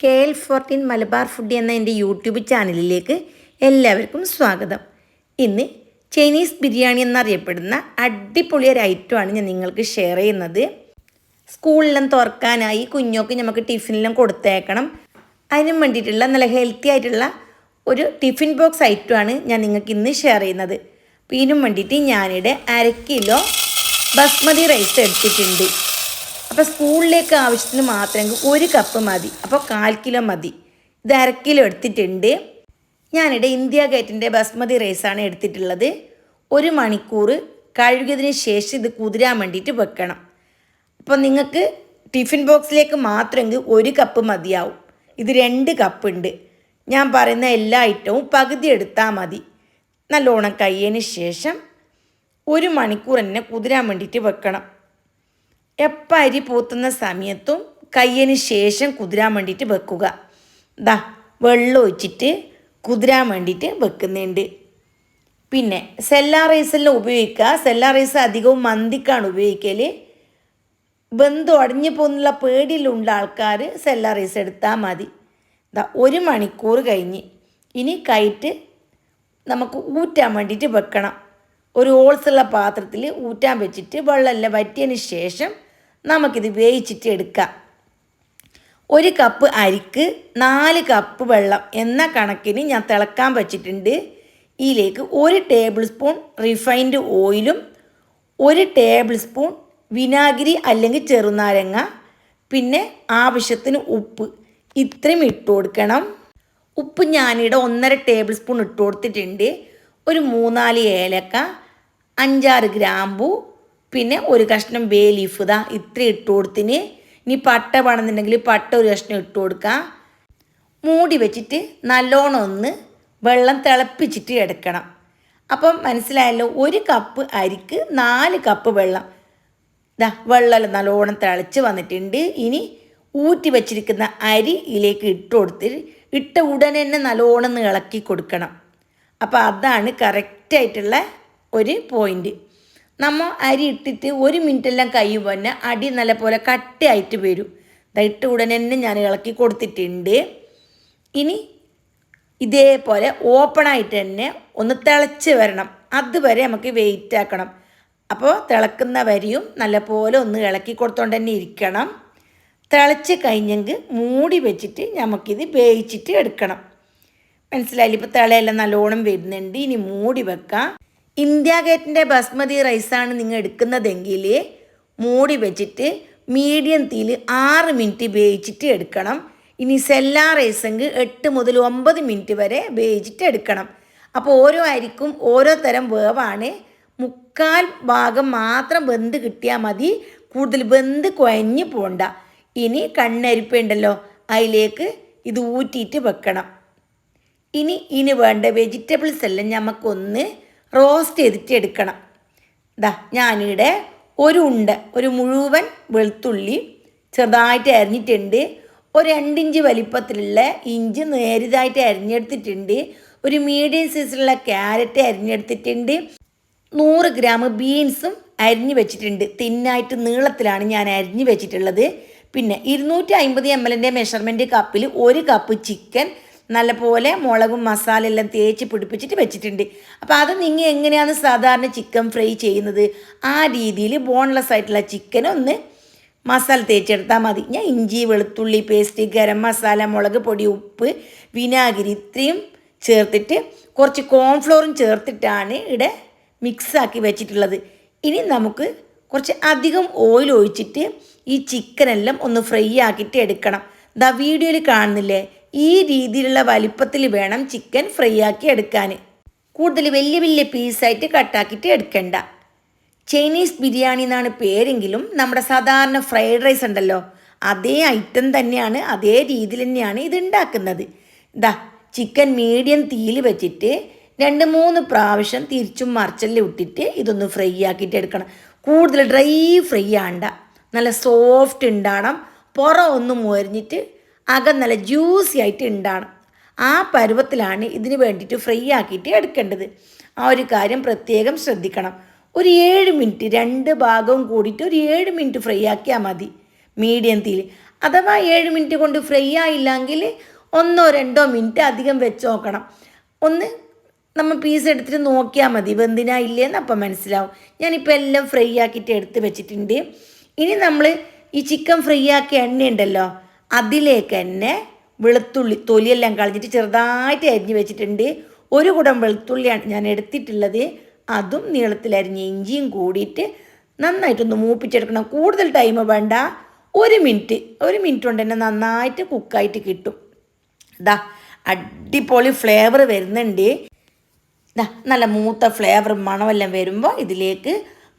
KL14 Malabar food എന്ന എൻ്റെ YouTube ചാനലിലേക്ക് എല്ലാവർക്കും സ്വാഗതം. ഇന്ന് ചൈനീസ് ബിരിയാണി എന്നറിയപ്പെടുന്ന അടിപൊളി ഒരു ഐറ്റമാണ് ഞാൻ നിങ്ങൾക്ക് ഷെയർ ചെയ്യുന്നത്. സ്കൂളിലെല്ലാം തുറക്കാനായി കുഞ്ഞോക്ക് നമുക്ക് ടിഫിനെല്ലാം കൊടുത്തേക്കണം. അതിനും വേണ്ടിയിട്ടുള്ള നല്ല ഹെൽത്തി ആയിട്ടുള്ള ഒരു ടിഫിൻ ബോക്സ് ഐറ്റമാണ് ഞാൻ നിങ്ങൾക്ക് ഇന്ന് ഷെയർ ചെയ്യുന്നത്. അപ്പോൾ ഇതിനും വേണ്ടിയിട്ട് ഞാനിവിടെ 1/2 കിലോ ബസ്മതി റൈസ് എടുത്തിട്ടുണ്ട്. അപ്പോൾ സ്കൂളിലേക്ക് ആവശ്യത്തിന് മാത്രമെങ്കിൽ 1 കപ്പ് മതി. അപ്പോൾ 1/4 കിലോ മതി. ഇത് 1/2 കിലോ എടുത്തിട്ടുണ്ട്. ഞാനിവിടെ ഇന്ത്യ ഗേറ്റിൻ്റെ ബസ്മതി റൈസാണ് എടുത്തിട്ടുള്ളത്. 1 മണിക്കൂർ കഴുകിയതിന് ശേഷം ഇത് കുതിരാൻ വേണ്ടിയിട്ട് വെക്കണം. അപ്പോൾ നിങ്ങൾക്ക് ടിഫിൻ ബോക്സിലേക്ക് മാത്രമെങ്കിൽ 1 കപ്പ് മതിയാവും. ഇത് 2 കപ്പ് ഉണ്ട്. ഞാൻ പറയുന്ന എല്ലാ ഐറ്റവും പകുതി എടുത്താൽ മതി. നല്ലോണം കയ്യതിന് ശേഷം 1 മണിക്കൂർ തന്നെ കുതിരാൻ വേണ്ടിയിട്ട് വെക്കണം. എപ്പോൾ അരി പൂത്തുന്ന സമയത്തും കയ്യതിന് ശേഷം കുതിരാൻ വേണ്ടിയിട്ട് വെക്കുക. വെള്ളം ഒഴിച്ചിട്ട് കുതിരാൻ വേണ്ടിയിട്ട് വെക്കുന്നുണ്ട്. പിന്നെ സെല്ലാ റൈസെല്ലാം ഉപയോഗിക്കുക. സെല്ലാ റൈസ് അധികവും മന്തിക്കാണ് ഉപയോഗിക്കൽ. ബന്ധു അടഞ്ഞു പോകുന്നുള്ള പേടിയിലുള്ള ആൾക്കാർ സെല്ലാ റൈസ് എടുത്താൽ മതി. 1 മണിക്കൂർ കഴിഞ്ഞ് ഇനി കൈറ്റ് നമുക്ക് ഊറ്റാൻ വേണ്ടിയിട്ട് വെക്കണം. ഒരു ഹോൾസുള്ള പാത്രത്തിൽ ഊറ്റാൻ വെച്ചിട്ട് വെള്ളമെല്ലാം വറ്റിയതിന് ശേഷം നമുക്കിത് വേവിച്ചിട്ട് എടുക്കാം. 1 കപ്പ് അരിക്ക് 4 കപ്പ് വെള്ളം എന്ന കണക്കിന് ഞാൻ തിളക്കാൻ വെച്ചിട്ടുണ്ട്. ഇതിലേക്ക് 1 ടേബിൾ സ്പൂൺ റിഫൈൻഡ് ഓയിലും 1 ടേബിൾ സ്പൂൺ വിനാഗിരി അല്ലെങ്കിൽ ചെറുനാരങ്ങ, പിന്നെ ആവശ്യത്തിന് ഉപ്പ്, ഇത്രയും ഇട്ട് കൊടുക്കണം. ഉപ്പ് ഞാനിവിടെ 1.5 ടേബിൾ സ്പൂൺ ഇട്ട് കൊടുത്തിട്ടുണ്ട്. ഒരു 3-4 ഏലക്ക, 5-6 ഗ്രാമ്പു, പിന്നെ 1 കഷ്ണം ബേ ലീഫ് ഇത്ര ഇട്ട് കൊടുത്തിന്. ഇനി പട്ട വേണമെന്നുണ്ടെങ്കിൽ പട്ട 1 കഷ്ണം ഇട്ട് കൊടുക്കാം. മൂടി വെച്ചിട്ട് നല്ലോണം ഒന്ന് വെള്ളം തിളപ്പിച്ചിട്ട് എടുക്കണം. അപ്പം മനസ്സിലായല്ലോ, 1 കപ്പ് അരിക്ക് 4 കപ്പ് വെള്ളം. വെള്ളം നല്ലോണം തിളച്ച് വന്നിട്ടുണ്ട്. ഇനി ഊറ്റി വെച്ചിരിക്കുന്ന അരി ഇതിലേക്ക് ഇട്ട് കൊടുത്തിട്ട് ഇട്ട ഉടനെ തന്നെ നല്ലോണം ഇളക്കി കൊടുക്കണം. അപ്പോൾ അതാണ് കറക്റ്റായിട്ടുള്ള ഒരു പോയിൻറ്റ്. നമ്മൾ അരി ഇട്ടിട്ട് 1 മിനിറ്റെല്ലാം കഴിയുമ്പോൾ തന്നെ അടി നല്ല പോലെ കട്ടയായിട്ട് വരും. ഇട്ട ഉടനെ തന്നെ ഞാൻ ഇളക്കി കൊടുത്തിട്ടുണ്ട്. ഇനി ഇതേപോലെ ഓപ്പണായിട്ട് തന്നെ ഒന്ന് തിളച്ച് വരണം. അതുവരെ നമുക്ക് വെയിറ്റ് ആക്കണം. അപ്പോൾ തിളക്കുന്ന വരിയും നല്ലപോലെ ഒന്ന് ഇളക്കി കൊടുത്തോണ്ട് തന്നെ ഇരിക്കണം. തിളച്ച് കഴിഞ്ഞെങ്കിൽ മൂടി വെച്ചിട്ട് നമുക്കിത് വേവിച്ചിട്ട് എടുക്കണം. മനസ്സിലായില്ല? ഇപ്പോൾ തിളയെല്ലാം നല്ലോണം വരുന്നുണ്ട്. ഇനി മൂടി വെക്കാം. ഇന്ത്യ ഗേറ്റിൻ്റെ ബസ്മതി റൈസാണ് നിങ്ങൾ എടുക്കുന്നതെങ്കിൽ മൂടി വെച്ചിട്ട് മീഡിയം തീയിൽ 6 മിനിറ്റ് വേവിച്ചിട്ട് എടുക്കണം. ഇനി സെല്ലാ റൈസെങ്കിൽ 8 മുതൽ 9 മിനിറ്റ് വരെ വേവിച്ചിട്ട് എടുക്കണം. അപ്പോൾ ഓരോ അരിക്കും ഓരോ തരം വേവാണ്. 3/4 ഭാഗം മാത്രം വെന്ത് കിട്ടിയാൽ മതി. കൂടുതൽ വെന്ത് കുഴഞ്ഞ് പോണ്ട. ഇനി കണ്ണരിപ്പുണ്ടല്ലോ, അതിലേക്ക് ഇത് ഊറ്റിയിട്ട് വെക്കണം. ഇനി വേണ്ട വെജിറ്റബിൾസ് എല്ലാം നമുക്കൊന്ന് റോസ്റ്റ് ചെയ്തിട്ട് എടുക്കണം. ഞാനിവിടെ ഒരു മുഴുവൻ വെളുത്തുള്ളി ചെറുതായിട്ട് അരിഞ്ഞിട്ടുണ്ട്. ഒരു 2 ഇഞ്ച് വലിപ്പത്തിലുള്ള ഇഞ്ചി നേരിതായിട്ട് അരിഞ്ഞെടുത്തിട്ടുണ്ട്. ഒരു മീഡിയം സൈസിലുള്ള ക്യാരറ്റ് അരിഞ്ഞെടുത്തിട്ടുണ്ട്. 100 ഗ്രാം ബീൻസും അരിഞ്ഞ് വെച്ചിട്ടുണ്ട്. തിന്നായിട്ട് നീളത്തിലാണ് ഞാൻ അരിഞ്ഞ് വെച്ചിട്ടുള്ളത്. പിന്നെ 250 ml മെഷർമെൻറ്റ് കപ്പിൽ 1 കപ്പ് ചിക്കൻ നല്ലപോലെ മുളകും മസാല എല്ലാം തേച്ച് പിടിപ്പിച്ചിട്ട് വെച്ചിട്ടുണ്ട്. അപ്പോൾ അത് നിങ്ങൾ എങ്ങനെയാണ് സാധാരണ ചിക്കൻ ഫ്രൈ ചെയ്യുന്നത് ആ രീതിയിൽ ബോൺലെസ് ആയിട്ടുള്ള ചിക്കൻ ഒന്ന് മസാല തേച്ചെടുത്താൽ മതി. ഞാൻ ഇഞ്ചി വെളുത്തുള്ളി പേസ്റ്റ്, ഗരം മസാല, മുളക് പൊടി, ഉപ്പ്, വിനാഗിരി ഇത്രയും ചേർത്തിട്ട് കുറച്ച് കോൺഫ്ലോറും ചേർത്തിട്ടാണ് ഇവിടെ മിക്സാക്കി വെച്ചിട്ടുള്ളത്. ഇനി നമുക്ക് കുറച്ച് അധികം ഓയിൽ ഒഴിച്ചിട്ട് ഈ ചിക്കനെല്ലാം ഒന്ന് ഫ്രൈ ആക്കിയിട്ട് എടുക്കണം. വീഡിയോയിൽ കാണുന്നില്ലേ, ഈ രീതിയിലുള്ള വലിപ്പത്തിൽ വേണം ചിക്കൻ ഫ്രൈ ആക്കി എടുക്കാൻ. കൂടുതൽ വലിയ പീസായിട്ട് കട്ടാക്കിയിട്ട് എടുക്കണ്ട. ചൈനീസ് ബിരിയാണി എന്നാണ് പേരെങ്കിലും നമ്മുടെ സാധാരണ ഫ്രൈഡ് റൈസ് ഉണ്ടല്ലോ, അതേ ഐറ്റം തന്നെയാണ്, അതേ രീതിയിൽ തന്നെയാണ് ഇത് ഉണ്ടാക്കുന്നത്. ചിക്കൻ മീഡിയം തീയിൽ വെച്ചിട്ട് 2-3 പ്രാവശ്യം തിരിച്ചും മറിച്ചെല്ലാം ഇട്ടിട്ട് ഇതൊന്ന് ഫ്രൈ ആക്കിയിട്ട് എടുക്കണം. കൂടുതൽ ഡ്രൈ ഫ്രൈ ആണ്ട, നല്ല സോഫ്റ്റ് ഉണ്ടാകണം. പുറം ഒന്ന് മുരിഞ്ഞിട്ട് അകം നല്ല ജ്യൂസി ആയിട്ട് ഉണ്ടാകണം. ആ പരുവത്തിലാണ് ഇതിന് വേണ്ടിയിട്ട് ഫ്രൈ ആക്കിയിട്ട് എടുക്കേണ്ടത്. ആ ഒരു കാര്യം പ്രത്യേകം ശ്രദ്ധിക്കണം. ഒരു 7 മിനിറ്റ് 2 ഭാഗവും കൂടിയിട്ട് ഒരു 7 മിനിറ്റ് ഫ്രൈ ആക്കിയാൽ മതി മീഡിയം തീയിൽ. അഥവാ 7 മിനിറ്റ് കൊണ്ട് ഫ്രൈ ആയില്ലെങ്കിൽ 1-2 മിനിറ്റ് അധികം വെച്ച് നോക്കണം. ഒന്ന് നമ്മൾ പീസ് എടുത്തിട്ട് നോക്കിയാൽ മതി വെന്തിനാ ഇല്ലേന്ന് അപ്പം മനസ്സിലാവും. ഞാനിപ്പോൾ എല്ലാം ഫ്രൈ ആക്കിയിട്ട് എടുത്ത് വെച്ചിട്ടുണ്ട്. ഇനി നമ്മൾ ഈ ചിക്കൻ ഫ്രൈ ആക്കിയ എണ്ണയുണ്ടല്ലോ അതിലേക്ക് തന്നെ വെളുത്തുള്ളി തൊലിയെല്ലാം കളഞ്ഞിട്ട് ചെറുതായിട്ട് അരിഞ്ഞ് വെച്ചിട്ടുണ്ട്. ഒരു കുടം വെളുത്തുള്ളിയാണ് ഞാൻ എടുത്തിട്ടുള്ളത്. അതും നീളത്തിലരിഞ്ഞ് ഇഞ്ചിയും കൂടിയിട്ട് നന്നായിട്ടൊന്ന് മൂപ്പിച്ചെടുക്കണം. കൂടുതൽ ടൈം വേണ്ട, 1 മിനിറ്റ് കൊണ്ട് തന്നെ നന്നായിട്ട് കുക്കായിട്ട് കിട്ടും. ഇതാ അടിപൊളി ഫ്ലേവർ വരുന്നുണ്ട്. ഇതാ നല്ല മൂത്ത ഫ്ലേവർ മണമെല്ലാം വരുമ്പോൾ ഇതിലേക്ക്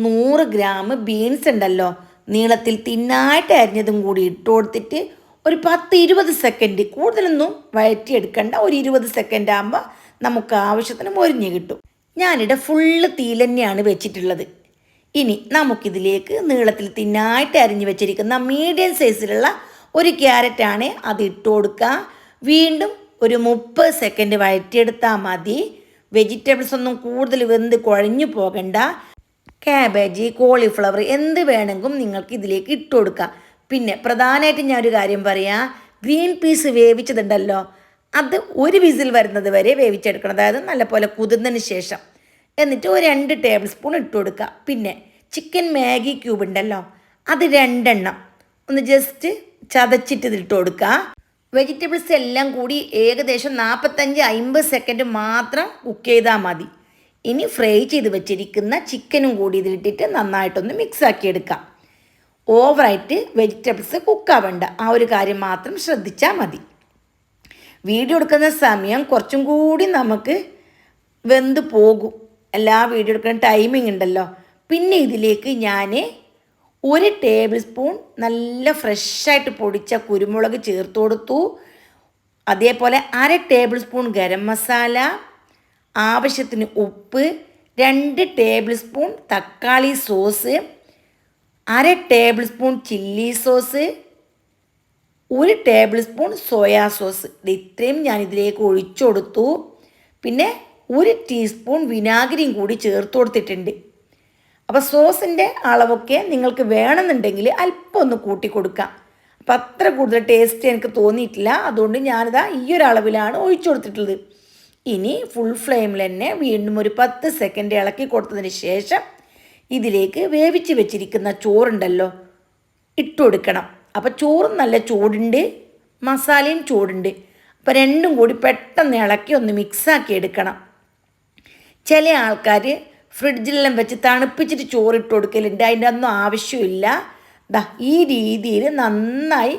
100 ഗ്രാം ബീൻസ് ഉണ്ടല്ലോ നീളത്തിൽ തിന്നായിട്ട് അരിഞ്ഞതും കൂടി ഇട്ട് കൊടുത്തിട്ട് ഒരു 10-20 സെക്കൻഡ്, കൂടുതലൊന്നും വഴറ്റിയെടുക്കണ്ട, ഒരു 20 സെക്കൻഡ് ആകുമ്പോൾ നമുക്ക് ആവശ്യത്തിന് മൊരിഞ്ഞ് കിട്ടും. ഞാനിവിടെ ഫുള്ള് തീയിൽ തന്നെയാണ് വെച്ചിട്ടുള്ളത്. ഇനി നമുക്കിതിലേക്ക് നീളത്തിൽ തിന്നായിട്ട് അരിഞ്ഞ് വെച്ചിരിക്കുന്ന മീഡിയം സൈസിലുള്ള ഒരു ക്യാരറ്റാണ്, അത് ഇട്ട് കൊടുക്കുക. വീണ്ടും ഒരു 30 സെക്കൻഡ് വഴറ്റിയെടുത്താൽ മതി. വെജിറ്റബിൾസ് ഒന്നും കൂടുതൽ വെന്ത് കുഴഞ്ഞു പോകണ്ട. ക്യാബേജ്, കോളിഫ്ലവർ എന്ത് വേണമെങ്കിലും നിങ്ങൾക്ക് ഇതിലേക്ക് ഇട്ട് കൊടുക്കാം. പിന്നെ പ്രധാനമായിട്ട് ഞാനൊരു കാര്യം പറയാം, ഗ്രീൻ പീസ് വേവിച്ചതുണ്ടല്ലോ അത് ഒരു വിസിൽ വരുന്നത് വരെ വേവിച്ചെടുക്കണം. അതായത് നല്ലപോലെ കുതിർന്നതിന് ശേഷം. എന്നിട്ട് ഒരു 2 ടേബിൾ സ്പൂൺ ഇട്ട് കൊടുക്കുക. പിന്നെ ചിക്കൻ മാഗി ക്യൂബ് ഉണ്ടല്ലോ അത് 2 എണ്ണം ഒന്ന് ജസ്റ്റ് ചതച്ചിട്ട് ഇതിട്ട് കൊടുക്കുക. വെജിറ്റബിൾസ് എല്ലാം കൂടി ഏകദേശം 45-50 സെക്കൻഡ് മാത്രം കുക്ക് ചെയ്താൽ മതി. ഇനി ഫ്രൈ ചെയ്ത് വെച്ചിരിക്കുന്ന ചിക്കനും കൂടി ഇതിലിട്ടിട്ട് നന്നായിട്ടൊന്ന് മിക്സാക്കി എടുക്കാം. ഓവറായിട്ട് വെജിറ്റബിൾസ് കുക്കാവണ്ട, ആ ഒരു കാര്യം മാത്രം ശ്രദ്ധിച്ചാൽ മതി. വീഡിയോ എടുക്കുന്ന സമയം കുറച്ചും കൂടി നമുക്ക് വെന്ത് പോകും. എല്ലാ വീഡിയോ എടുക്കുന്ന ടൈമിംഗ് ഉണ്ടല്ലോ. പിന്നെ ഇതിലേക്ക് ഞാൻ 1 ടേബിൾ സ്പൂൺ നല്ല ഫ്രഷായിട്ട് പൊടിച്ച കുരുമുളക് ചേർത്ത് കൊടുത്തു. അതേപോലെ 1/2 ടേബിൾ സ്പൂൺ ഗരം മസാല, ആവശ്യത്തിന് ഉപ്പ്, 2 ടേബിൾ സ്പൂൺ തക്കാളി sauce, 1/2 table spoon chilli sauce, 1 table spoon soya sauce. ഇത്രയും ഞാനിതിലേക്ക് ഒഴിച്ചു കൊടുത്തു. പിന്നെ 1 ടീസ്പൂൺ വിനാഗിരിയും കൂടി ചേർത്ത് കൊടുത്തിട്ടുണ്ട്. അപ്പോൾ സോസിൻ്റെ അളവൊക്കെ നിങ്ങൾക്ക് വേണമെന്നുണ്ടെങ്കിൽ അല്പം ഒന്ന് കൂട്ടി കൊടുക്കാം. അപ്പം അത്ര കൂടുതൽ ടേസ്റ്റ് എനിക്ക് തോന്നിയിട്ടില്ല, അതുകൊണ്ട് ഞാനിതാ ഈ ഒരു അളവിലാണ് ഒഴിച്ചു കൊടുത്തിട്ടുള്ളത്. ഇനി ഫുൾ ഫ്ലെയിമിൽ തന്നെ വീണ്ടും ഒരു 10 സെക്കൻഡ് ഇളക്കി കൊടുത്തതിന് ശേഷം ഇതിലേക്ക് വേവിച്ച് വെച്ചിരിക്കുന്ന ചോറുണ്ടല്ലോ ഇട്ട് കൊടുക്കണം. അപ്പോൾ ചോറും നല്ല ചൂടുണ്ട്, മസാലയും ചൂടുണ്ട്. അപ്പോൾ രണ്ടും കൂടി പെട്ടെന്ന് ഇളക്കി ഒന്ന് മിക്സാക്കി എടുക്കണം. ചില ആൾക്കാർ ഫ്രിഡ്ജിലെല്ലാം വെച്ച് തണുപ്പിച്ചിട്ട് ചോറിട്ട് കൊടുക്കലുണ്ട്, അതിൻ്റെ ഒന്നും ആവശ്യമില്ല. ദാ ഈ രീതിയിൽ നന്നായി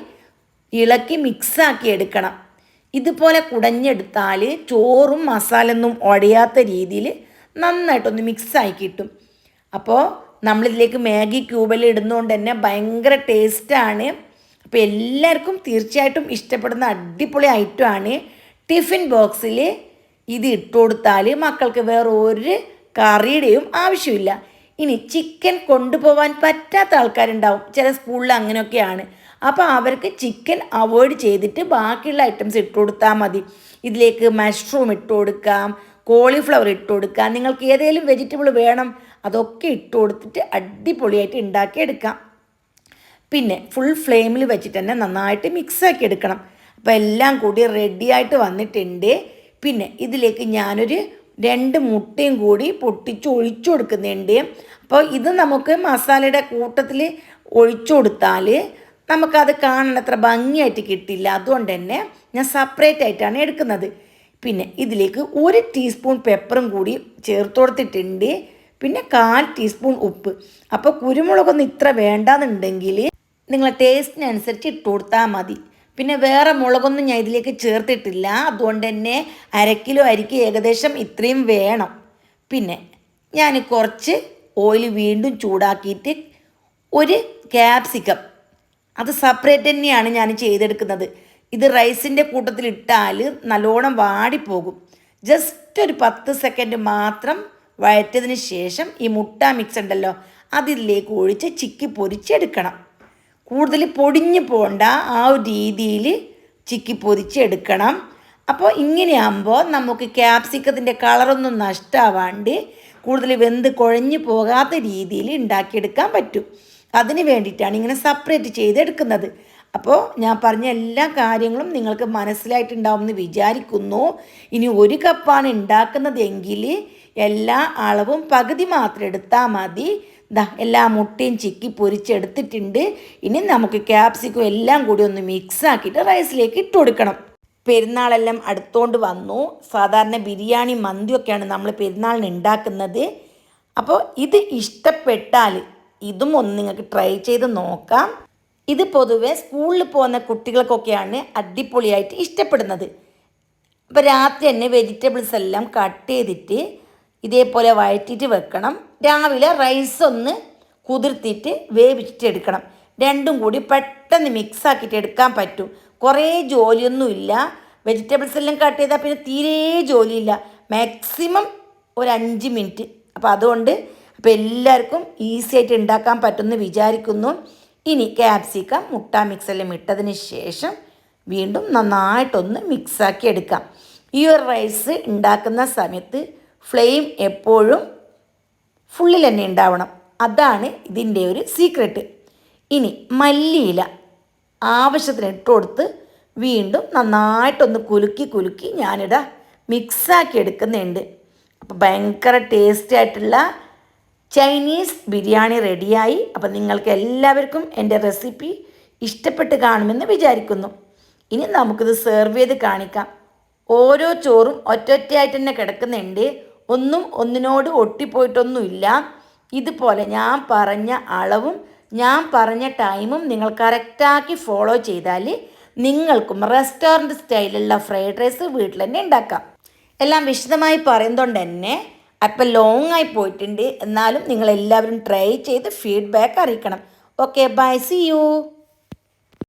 ഇളക്കി മിക്സാക്കി എടുക്കണം. ഇതുപോലെ കുടഞ്ഞെടുത്താൽ ചോറും മസാലയൊന്നും ഉടയാത്ത രീതിയിൽ നന്നായിട്ടൊന്ന് മിക്സായി കിട്ടും. അപ്പോൾ നമ്മളിതിലേക്ക് മാഗി ക്യൂബെല്ലാം ഇടുന്നതുകൊണ്ട് തന്നെ ഭയങ്കര ടേസ്റ്റാണ്. അപ്പോൾ എല്ലാവർക്കും തീർച്ചയായിട്ടും ഇഷ്ടപ്പെടുന്ന അടിപൊളി ഐറ്റമാണ്. ടിഫിൻ ബോക്സിൽ ഇത് ഇട്ട് കൊടുത്താൽ മക്കൾക്ക് വേറെ ഒരു കറിയുടെയും ആവശ്യമില്ല. ഇനി ചിക്കൻ കൊണ്ടുപോകാൻ പറ്റാത്ത ആൾക്കാരുണ്ടാവും, ചില സ്കൂളിൽ അങ്ങനെയൊക്കെയാണ്. അപ്പോൾ അവർക്ക് ചിക്കൻ അവോയ്ഡ് ചെയ്തിട്ട് ബാക്കിയുള്ള ഐറ്റംസ് ഇട്ട് കൊടുത്താൽ മതി. ഇതിലേക്ക് മഷ്റൂം ഇട്ട് കൊടുക്കാം, കോളിഫ്ലവർ ഇട്ട് കൊടുക്കാം, നിങ്ങൾക്ക് ഏതെങ്കിലും വെജിറ്റബിൾ വേണം അതൊക്കെ ഇട്ട് കൊടുത്തിട്ട് അടിപൊളിയായിട്ട് ഉണ്ടാക്കിയെടുക്കാം. പിന്നെ ഫുൾ ഫ്ലെയിമിൽ വെച്ചിട്ട് തന്നെ നന്നായിട്ട് മിക്സാക്കി എടുക്കണം. അപ്പോൾ എല്ലാം കൂടി റെഡിയായിട്ട് വന്നിട്ടുണ്ട്. പിന്നെ ഇതിലേക്ക് ഞാനൊരു 2 മുട്ടയും കൂടി പൊട്ടിച്ച് ഒഴിച്ചു കൊടുക്കുന്നുണ്ട്. അപ്പോൾ ഇത് നമുക്ക് മസാലയുടെ കൂട്ടത്തിൽ ഒഴിച്ചു കൊടുത്താൽ നമുക്കത് കാണാൻ അത്ര ഭംഗിയായിട്ട് കിട്ടില്ല, അതുകൊണ്ട് തന്നെ ഞാൻ സെപ്പറേറ്റ് ആയിട്ടാണ് എടുക്കുന്നത്. പിന്നെ ഇതിലേക്ക് 1 ടീസ്പൂൺ പെപ്പറും കൂടി ചേർത്ത് കൊടുത്തിട്ടുണ്ട്. പിന്നെ 1/4 ടീസ്പൂൺ ഉപ്പ്. അപ്പോൾ കുരുമുളകൊന്നും ഇത്ര വേണ്ടാന്നുണ്ടെങ്കിൽ നിങ്ങളെ ടേസ്റ്റിനനുസരിച്ച് ഇട്ട് കൊടുത്താൽ മതി. പിന്നെ വേറെ മുളകൊന്നും ഞാൻ ഇതിലേക്ക് ചേർത്തിട്ടില്ല, അതുകൊണ്ട് തന്നെ 1/2 കിലോ അരിക്ക് ഏകദേശം ഇത്രയും വേണം. പിന്നെ ഞാൻ കുറച്ച് ഓയിൽ വീണ്ടും ചൂടാക്കിയിട്ട് 1 ക്യാപ്സിക്കം, അത് സെപ്പറേറ്റ് തന്നെയാണ് ഞാൻ ചെയ്തെടുക്കുന്നത്. ഇത് റൈസിൻ്റെ കൂട്ടത്തിലിട്ടാൽ നല്ലോണം വാടിപ്പോകും. ജസ്റ്റ് ഒരു 10 സെക്കൻഡ് മാത്രം വഴറ്റതിന് ശേഷം ഈ മുട്ട മിക്സ് ഉണ്ടല്ലോ അതിലേക്ക് ഒഴിച്ച് ചിക്കി പൊരിച്ചെടുക്കണം. കൂടുതൽ പൊടിഞ്ഞു പോകണ്ട, ആ ഒരു രീതിയിൽ ചിക്കി പൊരിച്ചെടുക്കണം. അപ്പോൾ ഇങ്ങനെയാകുമ്പോൾ നമുക്ക് ക്യാപ്സിക്കത്തിൻ്റെ കളറൊന്നും നഷ്ടമാവാണ്ട് കൂടുതൽ വെന്ത് കുഴഞ്ഞു പോകാത്ത രീതിയിൽ ഉണ്ടാക്കിയെടുക്കാൻ പറ്റും. അതിന് വേണ്ടിയിട്ടാണ് ഇങ്ങനെ സെപ്പറേറ്റ് ചെയ്തെടുക്കുന്നത്. അപ്പോൾ ഞാൻ പറഞ്ഞ എല്ലാ കാര്യങ്ങളും നിങ്ങൾക്ക് മനസ്സിലായിട്ടുണ്ടാവുമെന്ന് വിചാരിക്കുന്നു. ഇനി 1 കപ്പാണ് ഉണ്ടാക്കുന്നതെങ്കിൽ എല്ലാ അളവും പകുതി മാത്രം എടുത്താൽ മതി. എല്ലാ മുട്ടയും ചിക്കി പൊരിച്ചെടുത്തിട്ടുണ്ട്. ഇനി നമുക്ക് ക്യാപ്സിക്കും എല്ലാം കൂടി ഒന്ന് മിക്സ് ആക്കിയിട്ട് റൈസിലേക്ക് ഇട്ട് കൊടുക്കണം. പെരുന്നാളെല്ലാം അടുത്തോണ്ട് വന്നു. സാധാരണ ബിരിയാണി മന്തിയൊക്കെയാണ് നമ്മൾ പെരുന്നാളിന് ഉണ്ടാക്കുന്നത്. അപ്പോൾ ഇത് ഇഷ്ടപ്പെട്ടാൽ ഇതും ഒന്ന് നിങ്ങൾക്ക് ട്രൈ ചെയ്ത് നോക്കാം. ഇത് പൊതുവെ സ്കൂളിൽ പോകുന്ന കുട്ടികൾക്കൊക്കെയാണ് അടിപൊളിയായിട്ട് ഇഷ്ടപ്പെടുന്നത്. അപ്പോൾ രാത്രി തന്നെ വെജിറ്റബിൾസ് എല്ലാം കട്ട് ചെയ്തിട്ട് ഇതേപോലെ വഴറ്റിയിട്ട് വെക്കണം. രാവിലെ റൈസ് ഒന്ന് കുതിർത്തിട്ട് വേവിച്ചിട്ടെടുക്കണം. രണ്ടും കൂടി പെട്ടെന്ന് മിക്സ് ആക്കിയിട്ട് എടുക്കാൻ പറ്റും. കുറേ ജോലിയൊന്നുമില്ല. വെജിറ്റബിൾസ് എല്ലാം കട്ട് ചെയ്താൽ പിന്നെ തീരെ ജോലിയില്ല. മാക്സിമം ഒരു 5 മിനിറ്റ്. അപ്പോൾ അതുകൊണ്ട് എല്ലാവർക്കും ഈസി ആയിട്ട് ഉണ്ടാക്കാൻ പറ്റുമെന്ന് വിചാരിക്കുന്നു. ഇനി ക്യാപ്സിക്കം മുട്ട മിക്സ് എല്ലാം ഇട്ടതിന് ശേഷം വീണ്ടും നന്നായിട്ടൊന്ന് മിക്സാക്കി എടുക്കാം. ഈ ഒരു റൈസ് ഉണ്ടാക്കുന്ന സമയത്ത് ഫ്ലെയിം എപ്പോഴും ഫുള്ളിൽ തന്നെ ഉണ്ടാവണം. അതാണ് ഇതിൻ്റെ ഒരു സീക്രട്ട്. ഇനി മല്ലിയില ആവശ്യത്തിന് ഇട്ട് കൊടുത്ത് വീണ്ടും നന്നായിട്ടൊന്ന് കുലുക്കി ഞാനിവിടെ മിക്സാക്കി എടുക്കുന്നുണ്ട്. അപ്പോൾ ഭയങ്കര ടേസ്റ്റി ആയിട്ടുള്ള ചൈനീസ് ബിരിയാണി റെഡിയായി. അപ്പോൾ നിങ്ങൾക്ക് എല്ലാവർക്കും എൻ്റെ റെസിപ്പി ഇഷ്ടപ്പെട്ട് കാണുമെന്ന് വിചാരിക്കുന്നു. ഇനി നമുക്കിത് സെർവ് ചെയ്ത് കാണിക്കാം. ഓരോ ചോറും ഒറ്റൊറ്റയായിട്ട് തന്നെ കിടക്കുന്നുണ്ട്. ഒന്നും ഒന്നിനോട് ഒട്ടിപ്പോയിട്ടൊന്നുമില്ല. ഇതുപോലെ ഞാൻ പറഞ്ഞ അളവും ഞാൻ പറഞ്ഞ ടൈമും നിങ്ങൾ കറക്റ്റാക്കി ഫോളോ ചെയ്താൽ നിങ്ങൾക്കും റെസ്റ്റോറൻറ്റ് സ്റ്റൈലുള്ള ഫ്രൈഡ് റൈസ് വീട്ടിൽ തന്നെ ഉണ്ടാക്കാം. എല്ലാം വിശദമായി പറയുന്നതുകൊണ്ട് തന്നെ അപ്പം ലോങ് ആയി പോയിട്ടുണ്ട്. എന്നാലും നിങ്ങളെല്ലാവരും ട്രൈ ചെയ്ത് ഫീഡ്ബാക്ക് അറിയിക്കണം. Okay, bye, see U.